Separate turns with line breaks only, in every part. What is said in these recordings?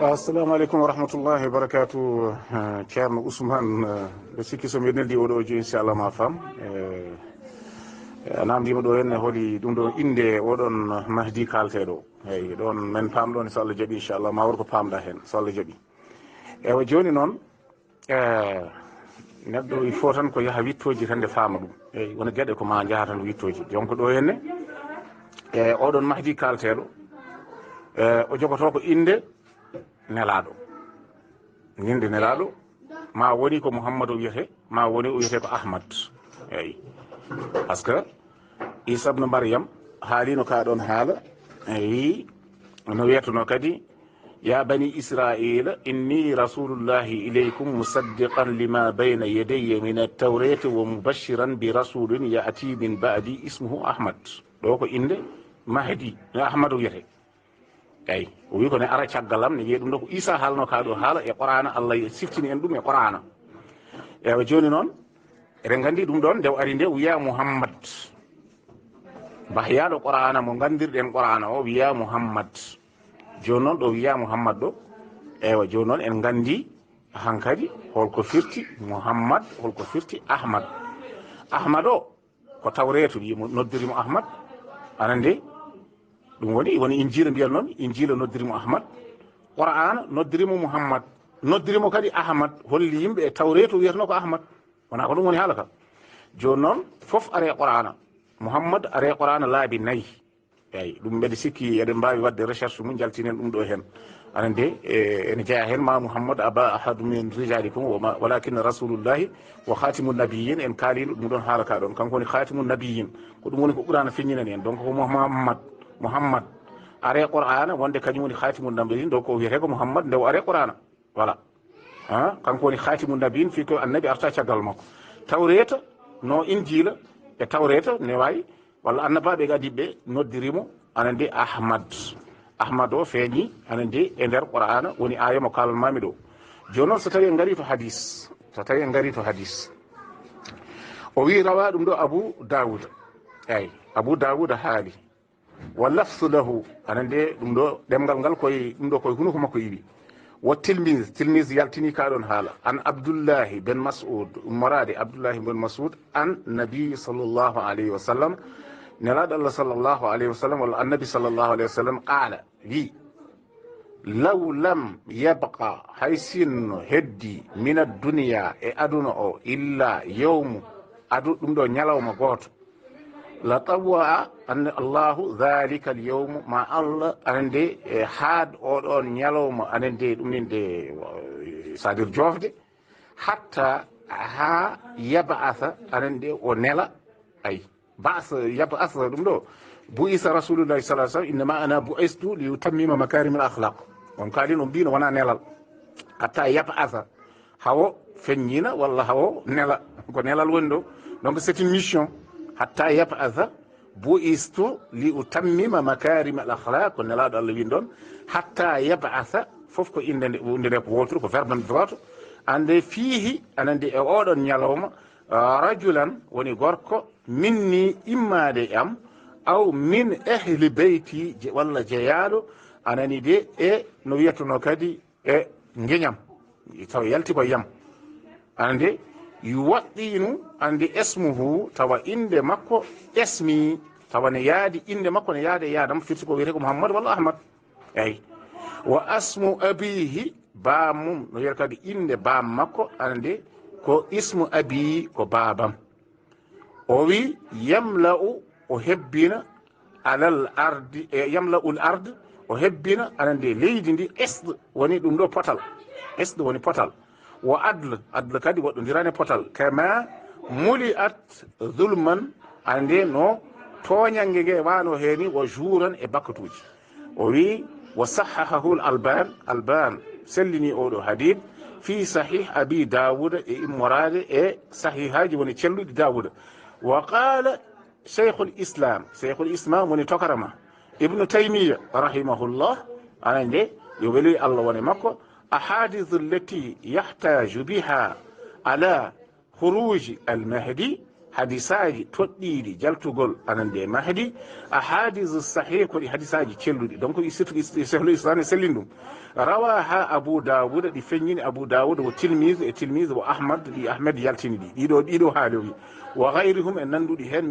assalamu aleykum wa rahmatullahi wa barakatu. Ceerno Ousmane ɓe sikki somi neldi oɗo jo inchallah ma fam namdima ɗo henne hooli ɗum ɗo inde oɗon mahdi kalteɗo eyyi ɗon men pamɗon so Allah jaaɓi inchallah ma wor ko pamɗa hen so Allah jaaɓi. Ewa joni noon neɗɗo il faut tan ko yaaha wittoji tan nde faama ɗum eyyi wona gueɗe ko ma jaaha tan wittoji donc ɗo henne oɗon mahdi kalteɗo o jogoto ko inde nelaɗo ninde nelaɗo ma woni ko Mouhammadou wiyete ma woni o wiyete ko Ahmad eyyi par ce que Isa ibn Maryam haalino ka ɗon haala wi no wiyetono kadi ya bani israila inni rasulullahi ilaykum musaddiqan lima bayna yadayya min at-tawrati wa mubashiran bi rasulin ya'ti min ba'di ismuhu Ahmad. ɗo ko inde mahdi Ahmadou wiyete eyyi o wi ko ne ara caggalam ne wiye ɗum ɗo ko Isa haalno ka ɗo haala e Qur'ana Allah siftini en ɗum e Qur'ana. Ewa joni noon eɗen gandi ɗum ɗon nde o ari nde wiya Muhammad bahyaɗo Qur'ana mo gandirɗen Qur'ana o wiya Muhammad. Joni noon ɗo wiya Muhammad ɗo ewa joni noon en gandi hankadi holko firti Muhammad holko firti Ahmad. Ahmad o ko tawreto wimo noddirimo Ahmad anande ɗum woni injila mbiyal noon injila noddirimo Ahmad, Qur'ana noddirimo Muhammad, noddirimo kadi Ahmad, holli yimɓe e tawreto wiyatano ko Ahmad, wona ko ɗum woni haala ka. Joni noon foof are Qur'ana, Muhammad are Qur'ana laabi nayyi eyyi ɗum mbeɗa sikki eɗen mbawi wadde recherche mum jaltinen ɗum ɗo hen anande ene jeeya hen ma Muhammad aba ahadu min rijalikum walakinna rasulullahi wa khatimu nabiyin en kaalino ɗum ɗon haala ka ɗon kanko woni khatimu nabiyin ko ɗum woni ko ɓurana feññinen en donc ko Muhammad are Qur'ana wonde kañum woni khatimu nabiyin donc o wiyete ko Muhammad nde o are Qur'ana voilà kanko woni khatimu nabiyin fi ko annabi arta caggal makko. Tawreta no injila e tawreta ne wawi walla annabaɓe gadiɓe noddirimo anande Ahmad o feeñi anande e nder Qur'ana woni aya mo kalanmami ɗo. Joni noon so tawi en gari to hadis o wi rawa ɗum ɗo Abu Dawuda haali wa lafsu lahu anande ɗum ɗo ɗemgal ngal koye ɗum ɗo koye hunuko makko yiwi wa tilmise yaltini ka ɗon haala an Abdoullahi ben Mas'ud ummorade Abdoullahi ben Mas'ud an nabi sallllahu alayhi wa sallam nelaɗo Allah sallllahu alayhi wa sallam walla annabi sallllahu alayhi wa sallam qaala wi law lam yabqa hay sinno heddi min adduniya e aduna o illa yawmu ɗum ɗo ñalawma goto la tawwa anne Allahu dhalika al yawmu ma Allah anande haad oɗon ñalawma anande ɗum ninde c'est-à-dire jofde hatta ha yab'atha anande o nela ay ba'sa yab'atha ɗum ɗo bu'isa rasulullahi sallallahu alaihi wasallam innama ana bu'istu li utammima makarim al akhlaq on kaali no mbino wona nelal hatta yab'atha hawo feññina walla hawo nela ko nelal woni ɗo donc c'est une mission hatta yab'atha bu'istu li utammima makarim al akhlaq ko nelaɗo Allah win ɗon hatta yab'atha fof ko inde nde ko wotoro ko verbe droite ande fiihi anande e oɗon ñalawma rajulan woni gorko minni immade am aw min ahli beyti walla jeeyaɗo anani de e no wiyatono kadi e gueñam tawa yalti ko yam anande yuwaɗɗinu ande esmuhu tawa inde makko esmi tawa ne yaadi inde makko ne yaade yaadam firti ko wiyete ko Muhammad walla Ahmad eyyi wa asmu abihi baamum no wiyata kadi inde baam makko anande ko ismu abi ko babam o wi yamla'u o hebbina alal ardi yamla'ul ard o hebbina anande leydi ndi esɗe woni ɗum ɗo potal esɗe woni potal wo adle kadi woɗɗodirane potal kama muli'at zulman ande no toñangue gue wano heni wo juuran e bakkatuji o wi wa sahahahu alban sellini oɗo hadith fi sahih abi dawuda e immorade e sahihaji woni celluɗi dawuda wa qala cheikhul islam woni tokarama ibnu taymiya rahimahullah anande yo weli Allah woni makko ahadith allati yahtaju biha ala khuruj al mahdi hadisaji toɗɗiɗi jaltugol anande mahdi ahadis sahih ko ɗi hadisaji celluɗi donc surtout cheikhul islam sellin ɗum rawa ha abou daoud ɗi feññini abou daoud wo tilmise wo ahmad ɗi ahmed yaltini ɗi ɗiɗo haali wi wa gayrihum e nanduɗi hen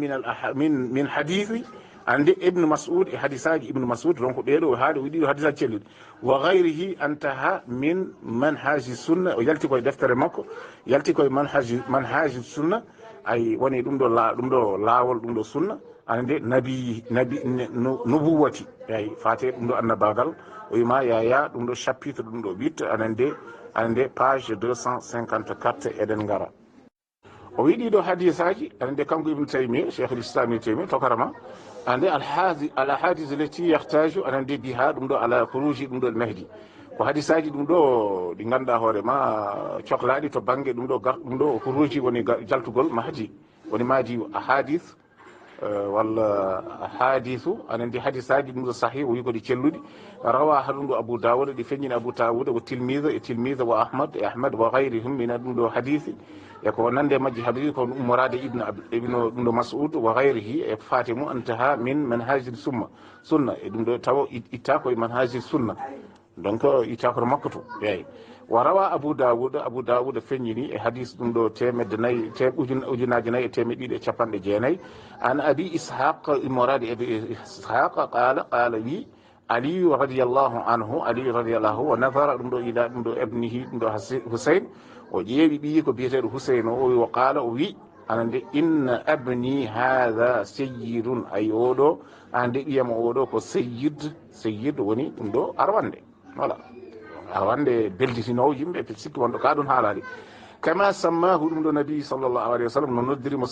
min hadithi ande ibnu mas'ud e hadisaji ibnu mas'ud donc ɓeɗo haali o ɗiɗo hadisaji celluɗi wa gayrihi antaha min manhaji sunna o yalti koye deftere makko yalti koye manhaji sunna ay woni ɗum ɗo laawol ɗum ɗo sunna ande nabi nubuwati ay fate ɗum ɗo annabagal o wima yaya ɗum ɗo chapitre ɗum ɗo 8 anande page 254 eɗen ngara o wi ɗiɗo hadisaji anande kanko ibnu taymiya cheikh l'islam ibnu taymiya tokarama ande al ahadis leti yahtaju anande biha ɗum ɗo ala khuruji ɗum ɗo mahdi ko hadisaji ɗum ɗo ɗi ganduɗa hoorema cohlaɗi to banggue ɗum ɗo khuruji woni jaltugol mahdi woni mahdi ahadis walla ahadisu anandi hadisaji ɗum ɗo sahih o wi koɗi celluɗi rawa ha ɗum ɗo abou daoud ɗi feññini abou daoud wo tilmise wo ahmad wa gayrihum mina ɗum ɗo hadisi e ko nande majji habri ko umorade ibnu ɗum ɗo mas'ud wa gayrihi e fatimu antaha min manhaji sunna e ɗum ɗo tawa itta koye manhaji sunna donc itta koto makko to eyi wa rawa abou daoud feññini e hadis ɗum ɗo ujunaji nayyi e temedde ɗiɗi e capanɗe jeenayyi an abi ishaq imorade abi ishaq qala wi aliyu radiallahu anhu wa nafara ɗum ɗo ila ɗum ɗo ibnihi ɗum ɗo husayn o ƴeewi ɓiyi ko biyeteɗo husayn o wi o qala o wi anande inna abni hatha sayyidun ay oɗo ande ɓiyama oɗo ko sayyid woni ɗum ɗo arwande voilà arwande belditinowo yimɓe sikki wonɗo ka ɗum haalade kama sammahu ɗum ɗo nabi sallllahu alayhi wa sallam no noddirimo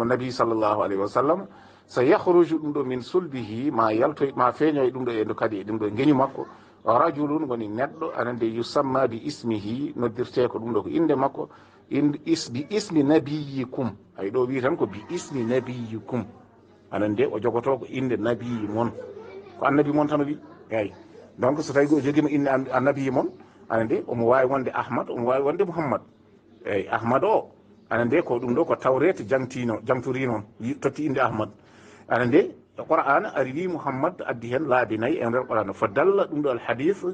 nabi sallllahu alayhi wa sallam so yahruju ɗum ɗo min sulbihi ma feeñoy ɗum ɗo e ndo kadi e ɗum ɗo geñu makko rajulun woni neɗɗo anande yusamma bi ismihi noddirte ko ɗum ɗo ko inde makko bi ismi nabiyikum ay ɗo wi tan ko bi ismi nabiyikum anande o jogoto ko inde nabiyi mon ko annabi mon tan o wi eyi donc so tawi o joguima inde annabi mon anande omo wawi wonde ahmad omo wawi wonde mouhammad eyyi ahmad o anande ko ɗum ɗo ko tawrete jangtori noon totti inde ahmad anande qur'an ari wi mouhammad addi hen laabi nayyi e nder qur'an fo dalla ɗum ɗo alhadith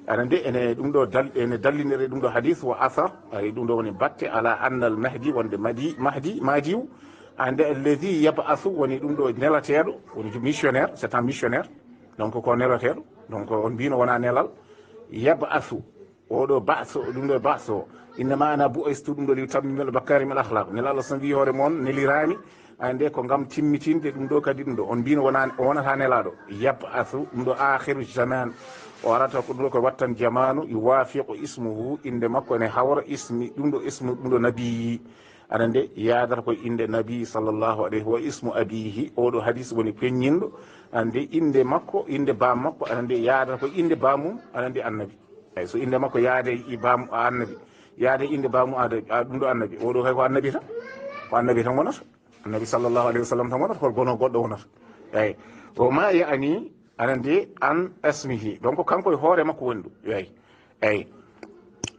anande ene ɗum ɗo ene dallinire ɗum ɗo hadith wa athar ay ɗum ɗo woni batte ala anna al mahdi wonde madiw ande alladi yabasu woni ɗum ɗo nelateɗo woni missionnaire c'est un missionnaire donc ko nelateɗo donc on mbino wona nelal yabasu oɗo ɗum ɗo bas o innama ana bu'istu ɗum ɗo li utammima bakarimel akhlaq nel Allah so wi hoore moon nelirami ande ko ngam timmitinde ɗum ɗo kadi ɗum ɗo on mbino o wonata nelaɗo yabasu ɗum ɗo akhiru zaman o arata ko ɗum ɗo ko wattan jamanu yuwafiqu ismuhu inde makko ene hawra ɗum ɗo nabiyi anande yadata koye inde nabi sallllahu alayhi wa ismu abihi oɗo hadis woni peññinɗo ande inde makko inde bam makko anande yadata koye inde bamum anande annabi eyyi so inde makko yaade bamu annabi yaade inde bamu ɗum ɗo annabi oɗo kay ko annabi tan wonata annabi sallllahu alayhi wa sallam tan wonata koto goɗɗo wonata eyyi o ma yani anande an asmihi donc kanko e hoore makko woni ɗum eyyi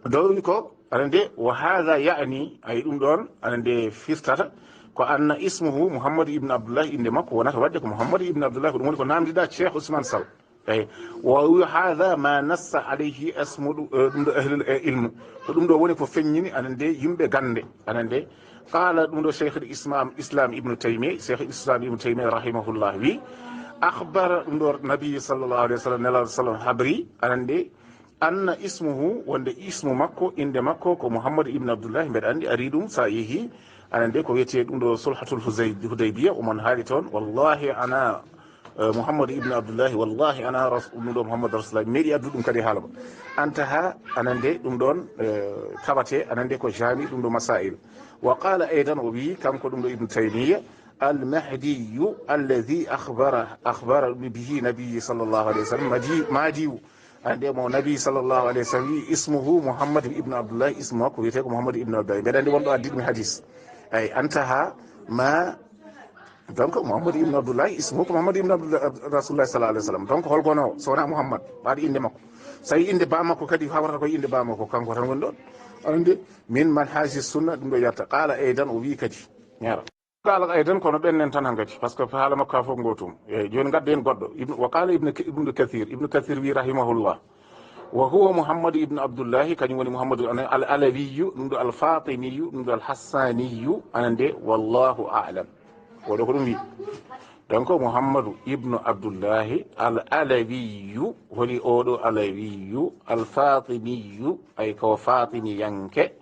dowri ko anande wa hadha yani ay ɗum ɗon anande firtata ko anna ismuhu mouhammadou ibne abdoullah inde makko wonata wadde ko mouhammadou ibne abdoullah ko ɗum woni ko namdiɗa cheikh ousmane sall eyyi wa hadha ma nassa alayhi asmu ɗum ɗo ahlul ilmu ko ɗum ɗo woni ko feññini anande yimɓe gande anande qala ɗum ɗo cheikh islam ibnu taymiya rahimahullah wi akhbara ɗum ɗo nabi sallllahu alayhi wa sallam nelaɗo sallam habri anande anna ismuhu wonde ismu makko inde makko ko mouhammadou ibne abdoullahi mbeɗa andi ari ɗum sa yeehi anande ko wiyete ɗum ɗo sulhatul hudaybiya omon haali toon wallahi ana mouhammadou ibne abdoullahi wallahi ana ɗum ɗo mouhammadou rasulullah meeɗi addu ɗum kadi haala ba antaha anande ɗum ɗon tawate anande ko jami ɗum ɗo masail wa qala aidan o wi kanko ɗum ɗo ibne taymiya almahdiyu alladi akhbara bihi nabiyi sallllahu alayhi wa sallam madiyu ande mo nabi sallllahu alayhi wa sallam wi ismuhu mouhammadou ibne abdoullahi ismu makko wiyete ko mouhammadou ibne abdoullahi mbeɗa andi wonɗo addiɗumi hadis eyyi antaha ma donc Muhammad ibn Abdullahi ismu ko Muhammad ibn Rasulullah sallallahu alaihi wasallam donc holgono sona Muhammad baɗi inde makko so inde ba makko kadi hawrata ko inde ba makko kanko tan woni ɗon ande min manhaji sunna ɗum ɗo yatta qala aidan o wi kadi ñara qala aidan kono ɓennen tan hankadi par ce que haala makko ha fof gotum eyyi joni gadde en goɗɗo wa qala ibnu kathir wi rahimahullah wa huwa Muhammad ibn Abdullahi kañum woni Muhammadu al alawiyu ɗum ɗo al fatimiyu ɗum ɗo al hassaniyu anande wallahu a'lam oɗo ko ɗum wi donc Muhammadu ibnu Abdullahi al alawiyu woni oɗo alawiyu al fatimiyu ay ko fatimiyanke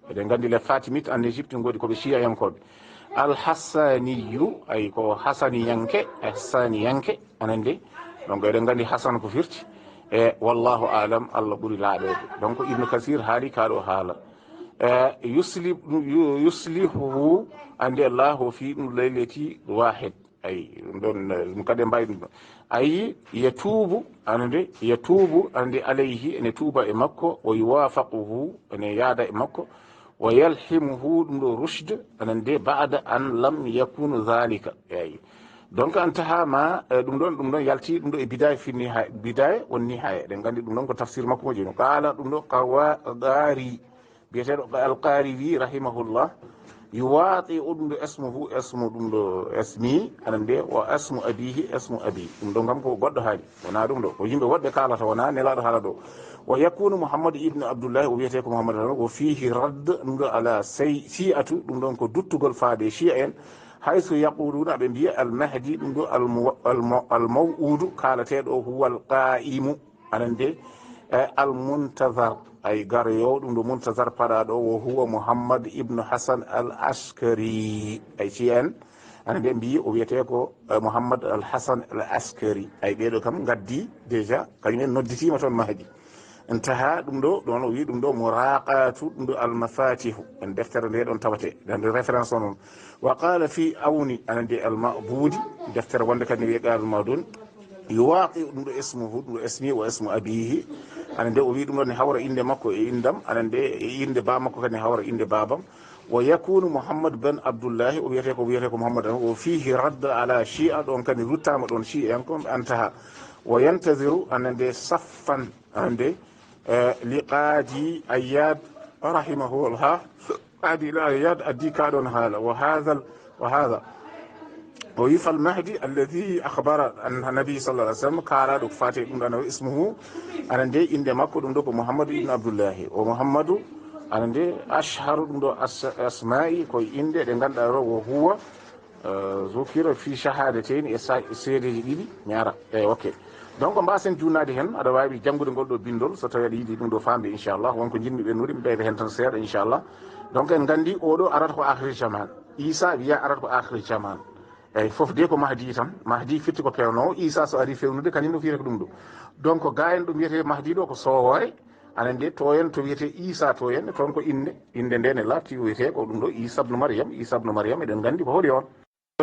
eɗen gandi le fatimite en Égypte godi koɓe chiyayankoɓe al hassaniyu ay ko hasaniyanke hassaniyanke anande donc eɗen gandi hasan ko firti e wallahu alam Allah ɓuuri laaɗede donc ibnu kasir haali kaɗo haala yuslihuhu ande allahu fi ɗum laylati wahid ay ɗon ɗum kadi mbawi ɗum ayi yatubu ande alayhi ene tuuba e makko o yuwafaquhu ene yaada e makko wa yalhimuhu ɗum ɗo rushde anande bada an lam yakunu dhalika eyi donc an tahama ɗum ɗon yalti ɗum ɗo e bidaya finni ha bidaya won nihaya eɗen gandi ɗum ɗon ko tafsir makko mo joni qala ɗum ɗo qari biyeteɗo alqari wi rahimahullah yuwati ɗum ɗo esmuhu esmu ɗum ɗo esmi anande wa esmu abihi esmu abi ɗum ɗo gam ko goɗɗo haali wona ɗum ɗo ko yimɓe woɗɓe kalata wona nelaɗo haala ɗo wa yakunu Muhammadu ibnu Abdullahi o wiyete ko Muhammad o fihi radd ɗum ɗo ala shi'atu ɗum ɗon ko duttugol faade shi'a en hayso yaquluna ɓe mbiya almahdi ɗum ɗo almaw'udu kalateɗo huwa alqa'imu anande almuntazar ay garoyow ɗum ɗo muntazar paɗaɗo wo huwa Muhammad ibnu Hasan al askari ay ci en anande mbi o wiyete ko Muhammad al Hasan al askari ay ɓeɗo kam gaddi déjà kañum en nodditima toon mahdi intaha ɗum ɗo ɗon o wi ɗum ɗo muraqatu ɗum ɗo almafatihu en deftere nde ɗon tawate dande référence o noon wa qala fi awni anande almabudi deftere wonde kadi wiye qal madun yuwaqi ɗum ɗo ismuhu ɗum ɗo ismi wa ismu abihi anande o wi ɗum ɗon ne hawra inde makko e indam anande e inde ba makko kadi ne hawra inde babam wa yakunu Muhammad ben Abdullahi o wiyete ko Muhammad o fihi radda ala shi'a ɗon kadi ruttama ɗon shi'a en kon antaha wa yantaziru anande saffan anande liqaadi Ayyad rahimahullah qaadi Ayyad addi kaɗon haala wa hadha o wi fal mahdi alladi akhbara an nabi sallallahu alaihi wasallam kalaɗo fate ɗum ɗo ismuhu anande inde makko ɗum ɗo ko Muhammadu ibnu Abdullahi o Muhammadu anande ashharu ɗum ɗo asma'i koye inde ɗe ganduɗa ɗo wo huwa zukira fi shahadatain e seedeji ɗiɗi ñara eyi ok donc mbasen junnade hen aɗa wawi janggude ngol ɗo bindol so tawi aɗa yiiɗi ɗum ɗo famde inchallah wonko jinmi ɓennude mi ɓeyda hen tan seeɗa inchallah donc en gandi oɗo arata ko akhiri jaman Isa wiya arata ko akhiri jaman eyyi foof de ko mahdi tan mahdi fitti ko pewnowo Isa so ari fewnude kañum no fiyata ko ɗum ɗo donc ga en ɗo wiyete mahdi ɗo ko sowore anande to en to wiyete Isa to en toon ko inde nde ne latti wiyete ko ɗum ɗo Isa ibnu Maryam eɗen gandi ko hooli on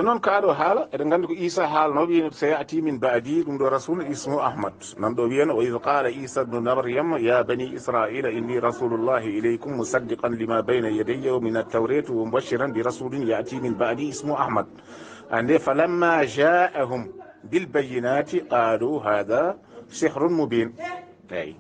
noon kaɗo haala eɗen gandi ko Isa haalnoɓe sayati min baadi ɗum ɗo rasul ismu Ahmad nan ɗo wiyano wa id qala Isa ibnu Maryam ya bani israila inni rasulullahi ilaykum musaddiqan lima bayna yadayya min at-tawrati wa mubashiran bi rasulin yati min baadi ismu Ahmad ande falamma ja'ahum bil bayyinati qalu hadha sihrun mubin ay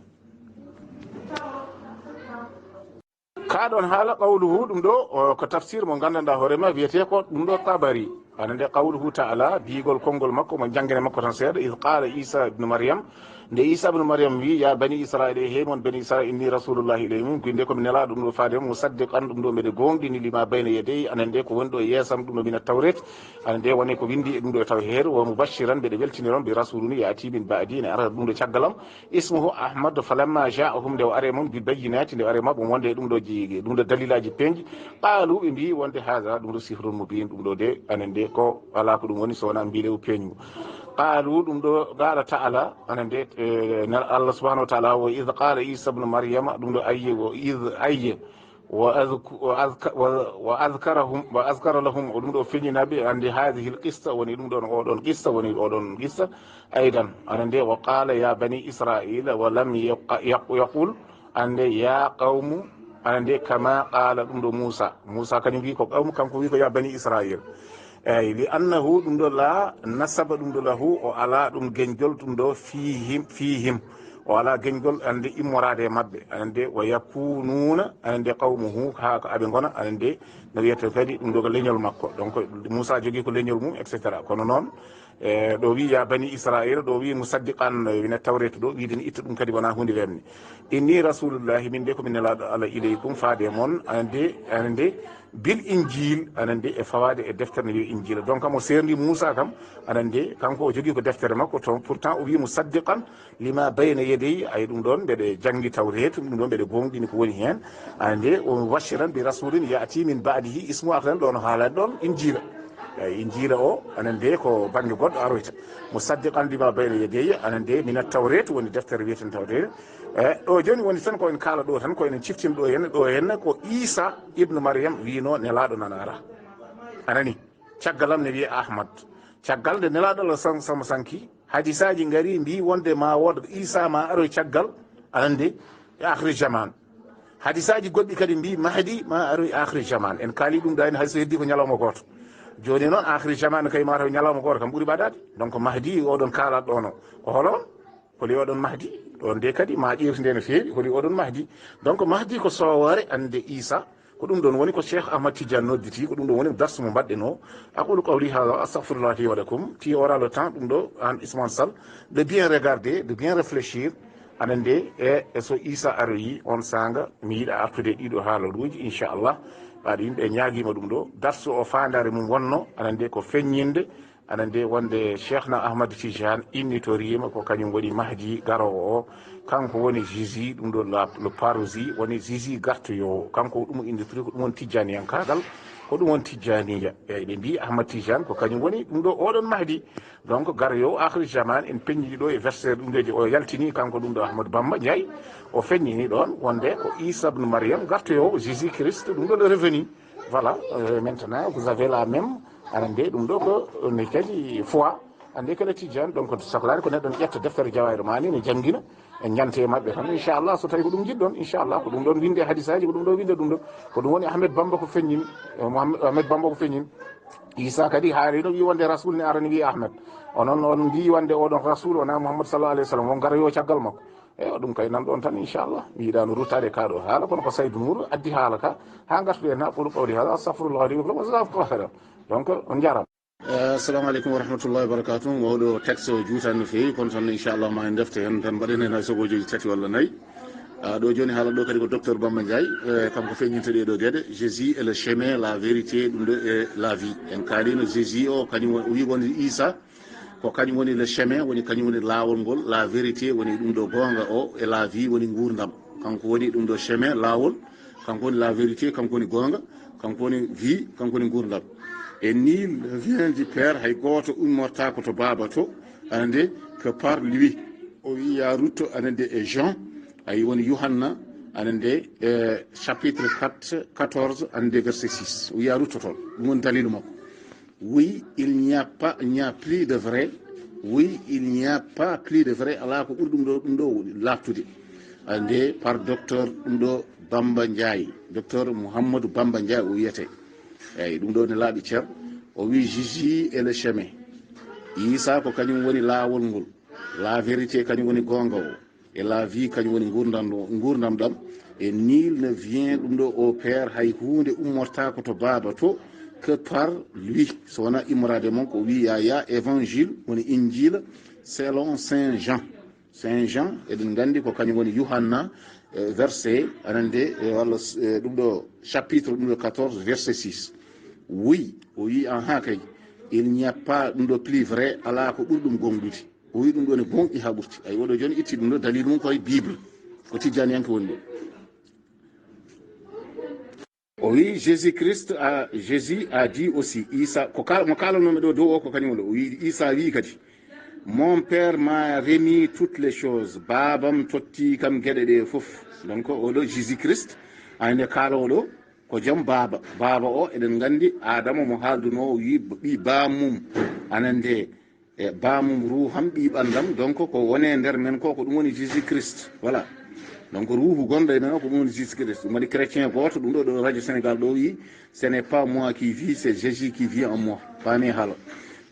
kaɗon haala qawluhu ɗum ɗo ko tafsir mo gandanɗa hoorema wiyete ko ɗum ɗo tabari anande qawluhu ta'ala biigol konngol makko mo jangguene makko tan seeɗa id qala Isa ibnu Maryam nde Isa ibnu Maryam wi ya bani israil e heymon bani israil inni rasulullahi ilayhim ko nde komi nelaɗo ɗum ɗo faade mo musaddiqan ɗum ɗo mbeɗe gonɗini lima bayna yedey anande ko woni ɗo yeesam ɗum ɗo mina tawret anande woni ko windi ɗum ɗo e taw heer wo mubashiran mbeɗe weltiniron bi rasuluni yati min baadi ne arata ɗum ɗo caggalam ismuhu Ahmad falamma ja'ahum nde o are mum bi bayyinati nde o are mabɓe wonde ɗum ɗo jiigi ɗum ɗo dalilaji peñji qaalu ɓe mbi wonde haha ɗum ɗo sihrun mubin ɗum ɗo de anande ko ala ko ɗum woni so wona mbilew peñgu qaalu ɗum ɗo gaɗa ta'ala anande Allah subhanahu wa ta'ala wa id qala Isa ibnu Maryama ɗum ɗo ayye wa id ayye wa azkara lahum o ɗum ɗo feñinaɓe ande hadihi l qissa woni ɗum ɗon oɗon qissa woni oɗon qissa aydan anande wa qala ya bani israila wa lam yaqul ande ya qawmu anande kama qala ɗum ɗo Musa kañum wi ko qawmu kanko wi ko ya bani israil eyyi li annahu ɗum ɗo la nasaba ɗum ɗo lahu o ala ɗum geñgol ɗum ɗo fihim o ala geñgol ande immorade mabɓe anande wa yakununa anande qawmuhu ha ko aɓe gona anande no wiyete kadi ɗum ɗo ko leñol makko donc Moussa jogui ko leñol mum et cetera kono noon ɗo wi ya bani israil ɗo wi musaddiqan wine tawrete ɗo wiide ni itta ɗum kadi wona hunde wemni inni rasulullahi min de komin nelaɗo Allah ileykum faade moon anande bil injil anande e fawade e deftere no wiye injila donc mo serdi Moussa kam anande kanko o jogui ko deftere makko to pourtant o wi musaddiqan lima bayna yedeyi ay ɗum ɗon mbeɗe janggi tawrete ɗum ɗon mbeɗe gonɗini ko woni hen anande o washiran bi rasulin yati min badihi ismu atan ɗon haalani ɗon injila eyyi injila o anande ko banggue goɗɗo aroyta musaddiqan lima bayna yedeyi anande minat tawrete woni deftere wiyeten tawrete ɗo joni woni tan ko en kaala ɗo tan ko enen ciftina ɗo henne ko Isa ibnu Maryam wino nelaɗo nana ara anani caggalam ne wiye Ahmad caggal nde nelaɗo Allah sama sanki hadisaji gari mbi wonde ma woda Isa ma aroy caggal anande e akhiri zaman hadisaji goɗɗi kadi mbi Mahdi ma aroy akhiri zaman en kaali ɗum ɗa en hayso heddi ko ñalawma goto joni noon akhiri zaman kay mataw ñalawma goto kam ɓuuri ɓadade donc Mahdi oɗon kaalaɗo ɗono ko holon holi oɗon Mahdi ɗon nde kadi ma ƴewtide no feewi holi oɗon Mahdi donc Mahdi ko sowore ande Isa ko ɗum ɗon woni ko Cheikh Ahmad Tidiane nodditi ko ɗum ɗon woni darsu mo mbaɗɗen o aqulu qawli hada astaghfirullah li wa lakum ti aura le temps ɗum ɗo an Ousmane Sall de bien regarder de bien réfléchir anande e so Isa aroyi on sanga mi yiiɗa artude ɗiɗo haalaluji inchallah ɓaɗa yimɓe ñaaguima ɗum ɗo darsu o fandare mum wonno anande ko feññinde anande wonde Cheikhna Ahmad Tidiane innitorima ko kañum woni Mahdi garowo o kanko woni Jésus ɗum ɗo le parousi woni Jésus gartoyowo kanko ɗum innitori ko ɗum woni tijjaniyankagal ko ɗum woni tijjaniya eyyi ɓe mbi Ahmad Tidiane ko kañum woni ɗum ɗo oɗon Mahdi donc garoyowo akhiri zaman en peññiɗi ɗo e verset ɗum ɗeji o yaltini kanko ɗum ɗo Ahmadou Bamba Ndiaye o feññini ɗon wonde ko Isa ibn Maryam gartoyowo Jésus Christ ɗum ɗo le revenu voilà maintenant vous avez la même anande ɗum ɗo ko ne kadi foi ande kala Tidiane donc sohlani ko neɗɗo ne ƴetta deftere Jawahir Mani ne jangguina en ñante e mabɓe tan inchallah so tawi ko ɗum jiɗɗon inchallah ko ɗum ɗon winde hadisaji ko ɗum ɗo winde ɗum ɗo ko ɗum woni Ahmed Bamba ko feññini Ahmed Bamba ko feññini Isa kadi haalino wi wonde rasul ne arani wi Ahmed onon on mbi wonde oɗon rasul wona Mouhammad sallallahu alayhi wa sallam on gara yo caggal makko o ɗum kay nan ɗon tan inchallah mi yiɗano ruttade kaɗo haala kono ko Saydou Nour addi haala ka ha gartuɗen ha ɓoɗo qawli haala astahfirullah li wa lakum donc on jarama assalamu aleykum wa rahmatullahi wa barakatuh mawɗo texte o juutan no fewi kono tan inchallah ma en defte hen tan mbaɗen hen hay sogoji tati walla nayyi ɗo joni haala ɗo kadi ko docteur Bamba Ndiaye kanko feññinta ɗeɗo gueɗe Jésus est le chemin la vérité ɗum ɗo e la vie en kaalino Jésus o kañum wi woni Isa ko kañum woni le chemin woni kañum woni laawol ngol la vérité woni ɗum ɗo gonga o e la vie woni gurdam kanko woni ɗum ɗo chemin laawol kanko woni la vérité kanko woni gonga kanko woni vie kanko woni gurdam et nul ne vient du père hay goto ummortako to baba to anande que par lui o wi ya rutto anande e Jean ay woni Yohanna anande chapitre 14 anande verset 6 o wiya rutto toon ɗum woni dalilu makko oui il n'y a plus de vrai oui il n'y a pas plus de vrai ala ko ɓuuri ɗum ɗo laftude ande par docteur ɗum ɗo Bamba Ndiaye docteur Mouhamadou Bamba Ndiaye o wiyete eyyi ɗum ɗo ne laaɓi ceer o wi Jésus est le chemin Isa ko kañum woni laawol ngol la vérité kañum woni gonga o et la vie kañum woni gurdam ɗam et nul ne vient ɗum ɗo au père hay hunde ummortako to baba to que par lui so wona immorade mon ko wi ya évangile woni injila selon Saint Jean eɗen gandi ko kañum woni Yohanna verset anande walla ɗum ɗo chapitre ɗum ɗo 14 verset 6 oui o wi en ha kay il n'y a pas ɗum ɗo plus vrai ala ko ɓuuri ɗum gonɗude o wi ɗum ɗo ne gonɗi ha ɓurti ay oɗo joni itti ɗum ɗo dalil mum koye bible ko tijjaniyanke woni ɗo o wi Jésus a dit aussi Isa mo kalanomi ɗo dow o ko kañum o wi Isa wi kadi mon père m'a remis toutes les choses babam totti kam gueɗe ɗe foof donc oɗo Jésus Christ ande kaalowo ɗo ko joom baba o eɗen gandi Adama mo haalduno wi ɓi bamum anande e bamum ruham ɓiɓandam donc ko wone nder men ko ɗum woni Jésus Christ voilà donc ruhu gonɗo e men o ko ɗum woni Jésus Christ ɗum waɗi chrétien goto ɗum ɗo radio Sénégal ɗo wi ce n'est pas moi qui vis, c'est Jésus qui vit en moi paami haala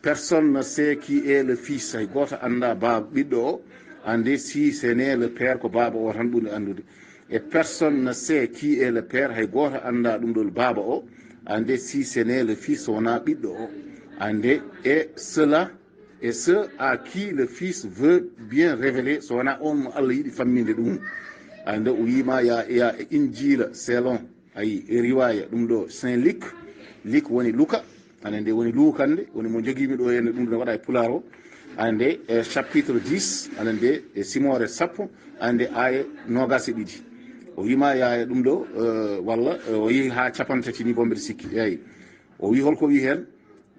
personne ne sait qui est le fils hay goto anda baba ɓiɗɗo o ande si ce n'est le père ko baba o tan ɓuri andude et personne ne sait qui est le père hay goto anda ɗum ɗo baba o ande si ce n'est le fils wona ɓiɗɗo o ande et cela et ce à qui le fils veut bien révéler so wona on mo Allah yiɗi famminde ɗum ande o wima ya injila selon ayi riwaya ɗum ɗo Saint Luc woni Luka ane nde woni lukande woni mo joguimi ɗo henne ɗum ɗo waɗa e pular o ande e chapitre 10 ane nde e simore sappo ande aya nogas e ɗiɗi o wima ya ɗum ɗo walla o yeehi ha capantati ni bombeɗe sikki eyi o wi holko wi hen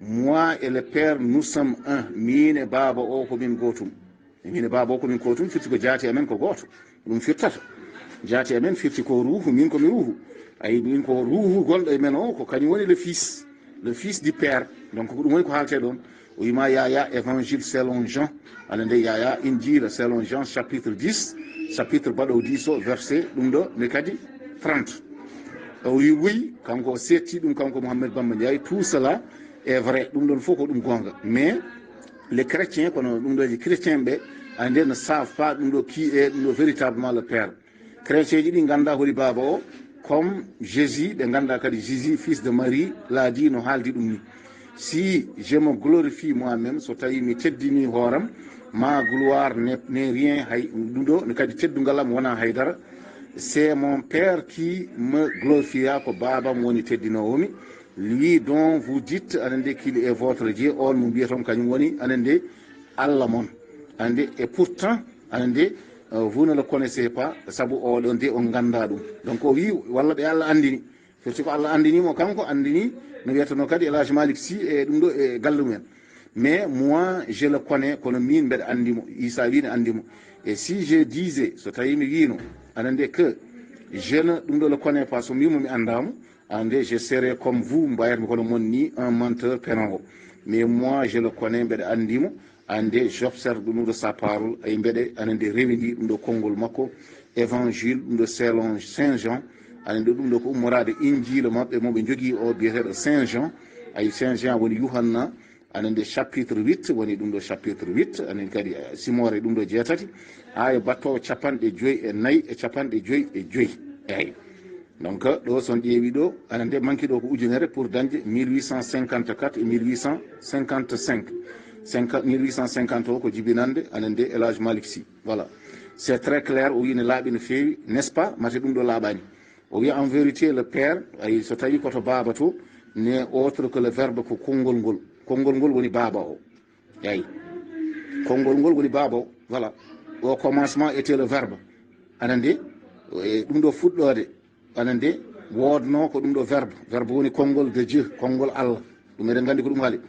moi et le père nous sommes un min e baba o komin gotum min e baba o komin gotum firti ko jaati amen ko goto ɗum firtata jaati amen firti ko ruhu min komi ruhu ayi min ko ruhu gonɗo e men o ko kañum woni le fils du père donc ko ɗum woni ko haalte ɗon o wima yaya évangile selon Jean aɗa nde yaya injila selon Jean chapitre 10 chapitre baɗo 10 o verset ɗum ɗo ne kadi 30 o wi oui kanko o setti ɗum kanko Mouhamed Bamba Ndiaye tout cela est vrai ɗum ɗon fof ko ɗum gonga mais les chrétiens kono ɗum ɗo chrétien ɓe ande ne savent pas ɗum ɗo qui est ɗum ɗo véritablement le père chrétien ji ɗi ganda holi baba o comme Jésus ɓe ganda kadi Jésus fils de Marie laadi no haaldi ɗum ni si je me glorifie moi-même so tawi mi teddini hooram ma gloire n'est rien hay ɗum ɗo ne kadi teddugalam wona haydara c'est mon père qui me glorifia ko babam woni teddinowomi lui dont vous dites anande qu'il est votre Dieu on mo mbiyatom kañum woni anande Allah mon ande et pourtant anande vous ne le connaissez pas saabu oɗo nde on ganda ɗum donc o wi walla ɓe Allah andini firti ko Allah andinimo kanko andini no wiyatano kadi El Hadji Malick Sy e ɗum ɗo e galle mumen mais moi je le connais kono min mbeɗa andimo Issa wi ne andimo et si je disais so tawi mi wino anande que je ne ɗum ɗo le connais pas so mbimo mi andamo ande je serai comme vous mbayatmi kono mon ni un menteur pénango mais moi je le connais mbeɗa andimo ande j'observe ɗum ɗo sa parole ay mbeɗe anande rewidi ɗum ɗo konngol makko évangile ɗum ɗo selon Saint Jean anande ɗum ɗo ko ummorade injila maɓɓe moɓe jogui o biyeteɗo Saint Jean ay Saint Jean woni Yuhanna anande chapitre 8 woni ɗum ɗo chapitre 8 anen kadi simore ɗum ɗo jeetati aya battowo capanɗe joyyi e nayyi e capanɗe joyyi e joyyi eyyi donc ɗo son ƴeewi ɗo anande manki ɗo ko ujunere pour dañde 1854 et 1855 1850 o ko jibinande anande El Hadji Malick Sy voilà c'est très clair o wi ne laaɓi no feewi n'est ce pas mate ɗum ɗo laaɓani o wi en vérité le père ay so tawi koto baba to n'est autre que le verbe ko konngol ngol woni baba o eyi konngol ngol woni baba o voilà au commencement était le verbe anande ɗum ɗo fuɗɗode anande wodno ko ɗum ɗo verbe woni konngol de Dieu konngol Allah ɗum eɗen gandi ko ɗum haali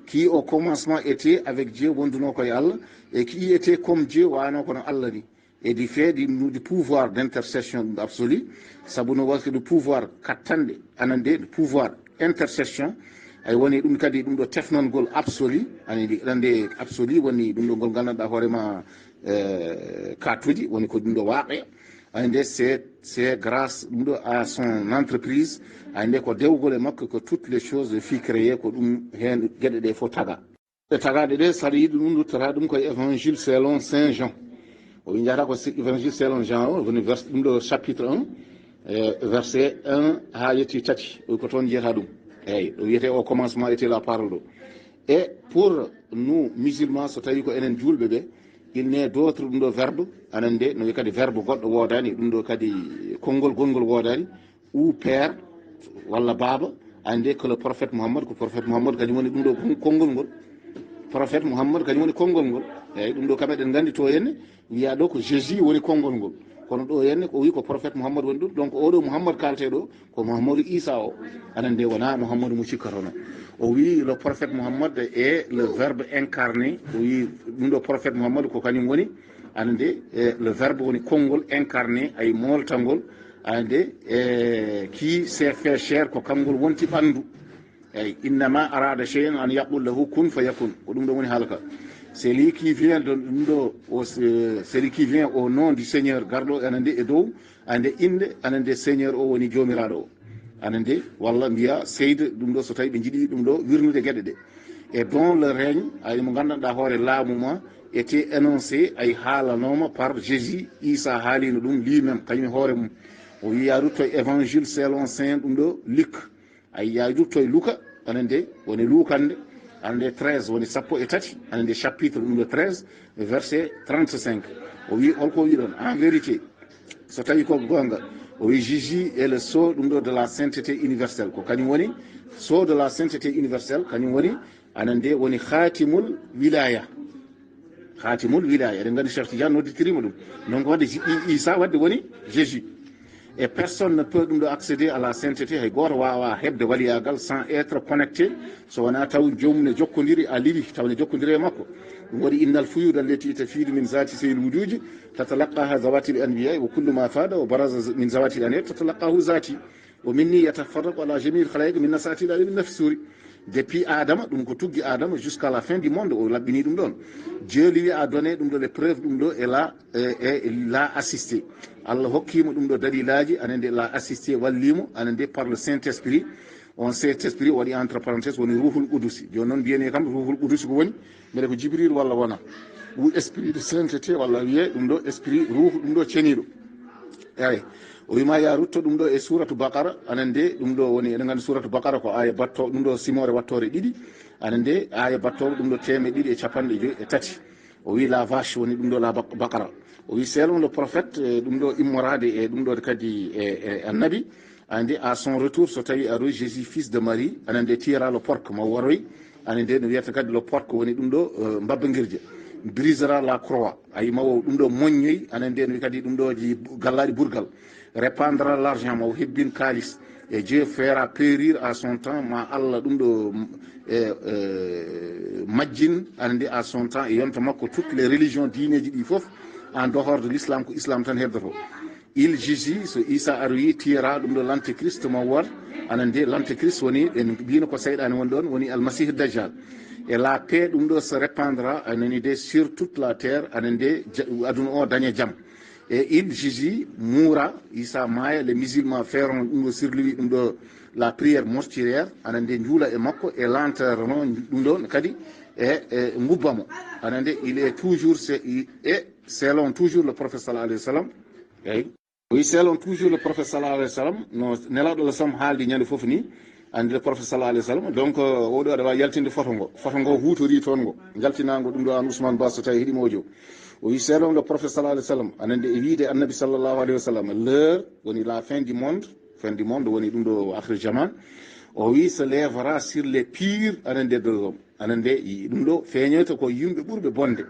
qui au commencement était avec Dieu wonduno koye Allah et qui était comme Dieu wano kono Allah ni et du fait du pouvoir d'intercession absolu sabu no waɗi du pouvoir kattande anande du pouvoir intercession ay woni ɗum kadi ɗum ɗo tefnongol absolu ande absolu woni ɗum ɗo ngol gandanɗa hoorema katuji woni ko ɗum ɗo waaqe ande c'est grâce ɗum ɗo à son entreprise ande ko dewgol e makko que toutes les choses fit créé ko ɗum hen gueɗe ɗe fof taga ɗe tagaɗe ɗe saɗa yiɗi ɗum duttata ɗum koye évangile selon Saint Jean o wi jata ko évangile selon Jean o woni ɗum ɗo chapitre 1 verset 1 ha yetti tati ko toon jiyata ɗum eyyi ɗo wiyete au commencement était la parole ɗo et pour nous musulmans so tawi ko enen julɓe ɓe il n'est d'autre ɗum ɗo verbe anande no wi kadi verbe goɗɗo wodani ɗum ɗo kadi konngol gongol wodani ou père walla baba ande que le prophète Mouhammad ko prophète Mouhammad kañum woni ɗum ɗo konngol ngol prophète Mouhammad kañum woni konngol ngol eyyi ɗum ɗo kam eɗen gandi to henne wiya ɗo ko Jésus woni konngol ngol kono ɗo henne ko wi ko prophète Mouhammad woni ɗum donc oɗo Mouhammad kalte ɗo ko Mouhammadou Issa o anande wona Mouhammadou mo cikkatono o wi le prophète Mouhammad est le verbe incarné o wi ɗum ɗo prophète Mouhammad ko kañum woni anande le verbe woni konngol incarné ay moltangol ande qui s'est fait chair ko kangol wonti ɓandu eyyi innama arada cheyan an yaqul lahu kun fa yakun ko ɗum ɗo woni haalaka c'est lui qui vient c'est lui qui vient au nom du Seigneur garɗo anande e dow ande inde anande Seigneur o woni jomiraɗo o anande walla mbiya seyde ɗum ɗo so tawi ɓe jiiɗi ɗum ɗo wirnude gueɗe ɗe et dont le règne ay mo gandanɗa hoore laamu ma était énoncé ay haalanoma par Jésus Isa haalino ɗum lui-même kañum hoore mum o wi ya rutto évangile selon saint ɗum ɗo Luc ay ya rutto e Luka anande woni lukande anande 13 woni sappo e tati anande chapitre ɗum ɗo 13 verset 35 o wi holko wi ɗon en vérité so tawi ko gonga o wi Jésus est le sceau ɗum ɗo de la sainteté universelle ko kañum woni sceau de la sainteté universelle kañum woni anande woni khatimul wilaya eɗen gandi Cheikh Tidiane nodditirima ɗum donc wadde Isa wadde woni Jésus et personne ne peut ɗum ɗo accéder à la sainteté hay goto wawa hebde waliyagal sans être connecté so wona taw jomum ne jokkodiri a liwi taw ne jokkodiri e makko ɗum waɗi innal fuyuda allati tafidu min zati seyil wujuji tatalaqaha zawatil anbiya wa kullu ma fada wa baraza min zawatil anbiya tatalaqahu zati wa minni yatafarraqu ala jamil khalayq min nasati la min nafsuri depuis Adama ɗum ko tuggi Adama jusqu'à la fin du monde o laɓɓini ɗum ɗon Dieu lui a donné ɗum ɗo les preuves ɗum ɗo et l'a assisté Allah hokkimo ɗum ɗo dalilaji anande la assisté wallimo anande par le Saint-Esprit on Saint-Esprit waɗi entre parenthèse woni ruhul qudusi joni noon mbiyani kam ruhul qudusi ko woni mbeɗa ko Jibril walla wona ou esprit de sainteté walla wiye ɗum ɗo esprit ruhu ɗum ɗo ceniɗo eyi o wima ya rutto ɗum ɗo e suratu bakara anande ɗum ɗo woni eɗen gandi suratu bakara ko aya batto ɗum ɗo simore wattore ɗiɗi anande aya battowo ɗum ɗo teme ɗiɗi e capanɗe joyi e tati o wi la vache woni ɗum ɗo la bakara o wi selon le prophète ɗum ɗo immorade e ɗum ɗo kadi e annabi ande à son retour so tawi aroy Jésus fils de Marie anande tira le porc mo waroy anande no wiyata kadi le porc woni ɗum ɗo mbabbagirje brisera la croix ay mawo ɗum ɗo moññoy anande no kadi ɗum ɗoji gallaɗi burgal répandra l'argent mo hebbin kalis et Dieu fera périr à son temps ma Allah ɗum ɗo majjin anande à son temps e yonta makko toutes les religions diineji ɗi foof en dehors de l'islam ko islam tan hebdoto il Jésus so Isa aroyi tiyera ɗum ɗo l'antéchrist mo wor anande l'antéchrist woni en mbino ko seyɗani woni ɗon woni almasih dajjal et la paix ɗum ɗo se répandra anani de sur toute la terre anande aduna o daña jaam et il Jésus mourra Isa maaya les musulmans feront ɗum ɗo sur lui ɗum ɗo la prière mortuaire anande juula e makko et l'enterrement ɗum ɗon kadi e ngubbamo anande il est toujours et selon toujours le prophète sallallahu alayhi wa sallam eyi oui selon toujours le prophète sallallahu alayhi wa sallam no nelaɗo le sam haaldi ñande foof ni andi le prophète sallallahu alayhi wa sallam donc oɗo aɗa wawi yaltinde photo ngo hutori toon ngo jaltinago ɗum ɗo an Ousmane Ba so tawi heeɗima audio o wi selon le prophète sallallahu alayhi wa sallam anande e wiide annabi sallallahu alayhi wa sallam l'heure woni la fin du monde woni ɗum ɗo akhir zaman o wi se lèvera sur les pires anande de l'homme anande ɗum ɗo feeñoyta ko yimɓe ɓurɓe bonde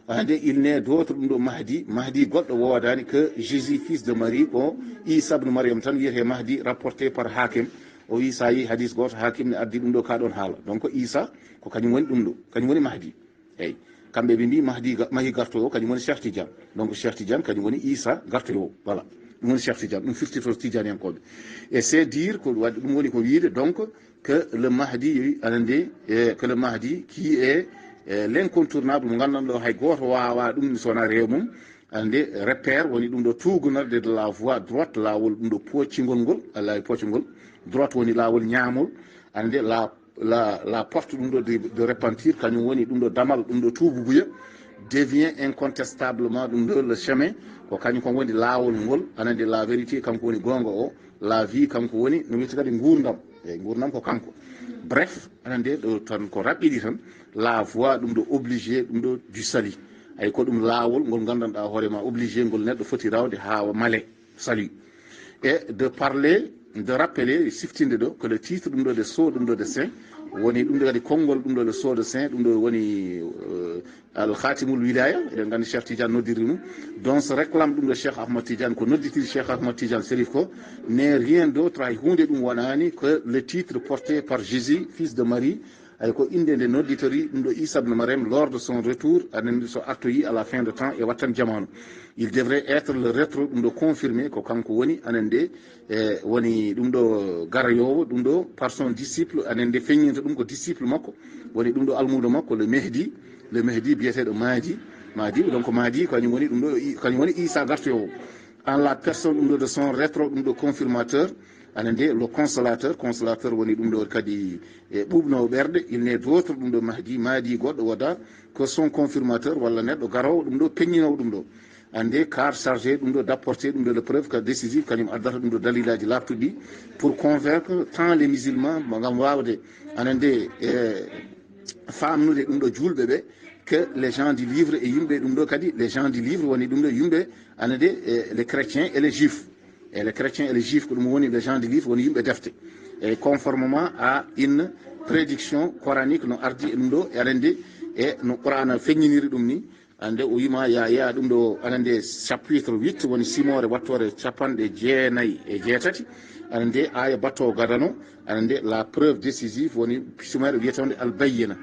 anande il n'est d'autre ɗum ɗo mahdi goɗɗo wodani que Jésus fils de Marie ko Isa ibn Maryam tan wiyete mahdi rapporté par Hakim o wi sa yi hadis goto Hakim ne addi ɗum ɗo ka ɗon haala donc Isa ko kañum woni ɗum ɗo kañum woni mahdi eyyi kamɓe ɓe mbi mahi gartoyo kañum woni Cheikh Tidiane donc Cheikh Tidiane kañum woni Isa gartoyo voilà ɗum woni Cheikh Tidiane ɗum firtito Tidianiyankoɓe et c'est dire ko waɗi ɗum woni ko wiide donc que le mahdi anande que le mahdi qui est l'incontournable mo gandanɗo hay goto wawa ɗum sowona rew mum ande repère woni ɗum ɗo tugunorde de la voie droite lawol ɗum ɗo poccingol ngol allah poccingol droite woni lawol ñamol ande la porte ɗum ɗo de repentir kañum woni ɗum ɗo damal ɗum ɗo tubuguya devient incontestablement ɗum ɗo le chemin ko kañum kon woni lawol ngol anande la vérité kanko woni gonga o la vie kanko woni no wiyete kadi gurdam eyyi gurdam ko kanko bref anande ɗo tan ko raɓɓiɗi tan la voie ɗum ɗo obligé ɗum ɗo du salut ay ko ɗum laawol ngol gandanɗa hoorema obligé ngol neɗɗo foti rawde ha male salut et de parler de rappeler siftinde ɗo que le titre ɗum ɗo de sceau ɗum ɗo de saint woni ɗum ɗo kadi konngol ɗum ɗo le sceau de saint ɗum ɗo woni al khatimul wilaya eɗen gandi Cheikh Tidiane noddiri ɗum donc se réclame ɗum ɗo Cheikh Ahmad Tidiane ko nodditiri Cheikh Ahmad Tidiane Sérif ko n'est rien d'autre hay hunde ɗum wonani que le titre porté par Jésus fils de Marie ay ko inde nde nodditori ɗum ɗo Isa ibn Maryam lors de son retour anen so artoyi à la fin de temps e wattan jamanu il devrait être le rétro ɗum ɗo confirmé ko kanko woni anen nde woni ɗum ɗo garayowo ɗum ɗo par son disciple anen nde feññinta ɗum ko disciple makko woni ɗum ɗo almudo makko le Mehdi
le Mahdi biyeteɗo Mahdi donc Mahdi kañum woni ɗum ɗo kañum woni Issa gartowo en la personne ɗum ɗo de son rétro ɗum ɗo confirmateur ana nde le consolateur woni ɗum ɗo kadi e ɓuɓnowo ɓerde il n'est d'autre ɗum ɗo Mahdi goɗɗo woda que son confirmateur walla neɗɗo garowo ɗum ɗo peññinowo ɗum ɗo ande car chargé ɗum ɗo d'apporter ɗum ɗo le preuve que décisif kañum addata ɗum ɗo dalilaji laftuɗi pour convaincre tant les musulmans gam wawde ana nde famnude ɗum ɗo julɓe ɓe que les gens du livre et yimɓe ɗum ɗo kadi les gens du livre woni ɗum ɗo yimɓe ana nde les chrétiens et les juifs et les chrétiens et les juifs ko ɗum woni les gens du livre woni yimɓe defte et conformément à une prédiction coranique no ardi e ɗum ɗo e aɗa nde e no qur'ana feññiniri ɗum ni ande o wima ya ɗum ɗo aɗa nde chapitre 8 woni simore wattore capanɗe jeenayyi e jeetati aɗa nde aya battowo gadano aɗa nde la preuve décisive woni simore wiyetonde albayyina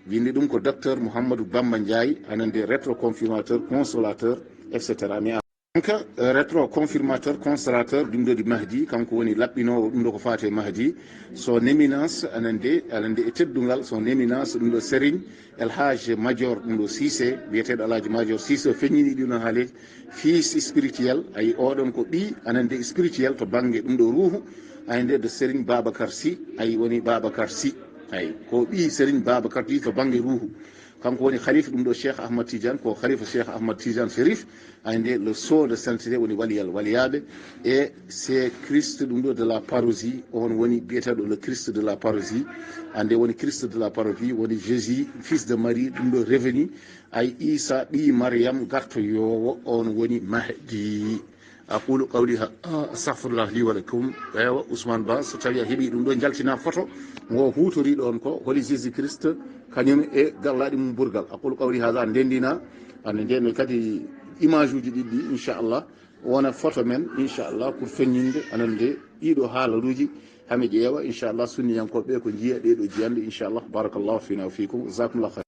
windi ɗum ko docteur Mouhamadou Bamba Ndiaye aɗa nde rétroconfirmateur consolateur etc mais donc rétroconfirmateur consolateur ɗum ɗo di Mahdi kanko woni laɓɓinowo ɗum ɗo ko fate Mahdi son éminence aɗa nde e teddungal son éminence ɗum ɗo Serigne El Hadj Major ɗum ɗo Cissé wiyeteɗo Alhaji Major Cissé feññini ɗino haaleji fils spirituel ayi oɗon ko ɓi aɗa nde spirituel to banggue ɗum ɗo ruuhu ayi nde de Serigne Babacar Sy ayi woni Babacar Sy ayi ko ɓi Serigne Babacar Sy to banggue ruuhu kanko woni khalife ɗum ɗo Cheikh Ahmad Tidiane ko khalifa Cheikh Ahmad Tidiane Chérif ay nde le sceau de sainteté woni waliyaɓe et c'est Christ ɗum ɗo de la parousie on woni biyeteɗo le Christ de la parousie ande woni Christ de la parousie woni Jésus fils de Marie ɗum ɗo revenu ay Isa ɓi Mariam gartoyowo on woni Mahdi aqulu qawli astaghfirullah li wa lakum ewa Ousmane Ba so tawi a heeɓi ɗum ɗo jaltina photo ngo hutoriɗo on ko holi Jésus Christ kañum e gallaɗi mum burgal aqulu qawli hada ndendina ande nden kadi image uji ɗiɗɗi inchallah wona photo men inchallah pour feññinde anan nde ɗiɗo haalaruji hami ƴeewa inchallah sunniyankoɓe ko jiiya ɗeɗo jiyande inchallah barakallahu fina wa fikum jasakumllah khair